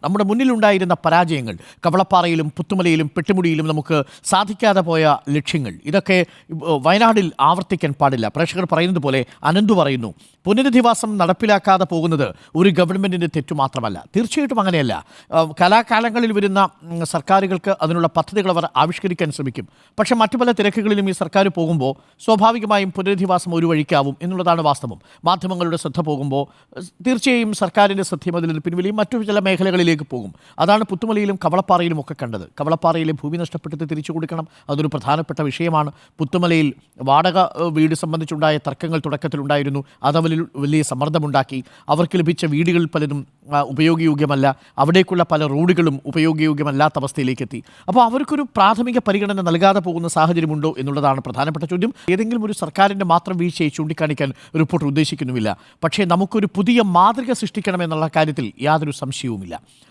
നമ്മുടെ മുന്നിലുണ്ടായിരുന്ന പരാജയങ്ങൾ, കവളപ്പാറയിലും പുത്തുമലയിലും പെട്ടിമുടിയിലും നമുക്ക് സാധിക്കാതെ പോയ ലക്ഷ്യങ്ങൾ, ഇതൊക്കെ വയനാടിൽ ആവർത്തിക്കാൻ പാടില്ല. പ്രേക്ഷകർ പറയുന്നത് പോലെ അനന്തു പറയുന്നു, പുനരധിവാസം നടപ്പിലാക്കാതെ പോകുന്നത് ഒരു ഗവൺമെൻറ്റിൻ്റെ തെറ്റു മാത്രമല്ല. തീർച്ചയായിട്ടും അങ്ങനെയല്ല. കലാകാലങ്ങളിൽ വരുന്ന സർക്കാരുകൾക്ക് അതിനുള്ള പദ്ധതികൾ അവർ ആവിഷ്കരിക്കാൻ ശ്രമിക്കും. പക്ഷേ മറ്റു പല തിരക്കുകളിലും ഈ സർക്കാർ പോകുമ്പോൾ സ്വാഭാവികമായും പുനരധിവാസം ഒരു വഴിക്കാവും എന്നുള്ളതാണ് വാസ്തവം. മാധ്യമങ്ങളുടെ ശ്രദ്ധ പോകുമ്പോൾ തീർച്ചയായും സർക്കാരിൻ്റെ ശ്രദ്ധയും അതിൽ പിൻവലിയും മറ്റു ചില മേഖലകളിലേക്ക് പോകും. അതാണ് പുത്തുമലയിലും കവളപ്പാറയിലും ഒക്കെ കണ്ടത്. കവളപ്പാറയിലെ ഭൂമി നഷ്ടപ്പെട്ടിട്ട് തിരിച്ചു കൊടുക്കണം, അതൊരു പ്രധാനപ്പെട്ട വിഷയമാണ്. പുത്തുമലയിൽ വാടക വീട് സംബന്ധിച്ചുണ്ടായ തർക്കങ്ങൾ തുടക്കത്തിലുണ്ടായിരുന്നു. അതവരിൽ വലിയ സമ്മർദ്ദമുണ്ടാക്കി. അവർക്ക് ലഭിച്ച വീടുകൾ പലതും ഉപയോഗയോഗ്യമല്ല, അവിടേക്കുള്ള പല റോഡുകളും ഉപയോഗയോഗ്യമല്ലാത്ത അവസ്ഥയിലേക്ക് എത്തി. അപ്പോൾ അവർക്കൊരു പ്രാഥമിക പരിഗണന നൽകാതെ പോകുന്ന സാഹചര്യമുണ്ടോ എന്നുള്ളതാണ് പ്രധാനപ്പെട്ട ചോദ്യം. ഏതെങ്കിലും ഒരു സർക്കാരിൻ്റെ മാത്രം വീഴ്ചയെ ചൂണ്ടിക്കാണിക്കാൻ റിപ്പോർട്ട് ഉദ്ദേശിക്കുന്നുമില്ല. പക്ഷേ നമുക്കൊരു പുതിയ മാതൃക സൃഷ്ടിക്കണമെന്നുള്ള കാര്യത്തിൽ യാതൊരു സംശയവുമില്ല.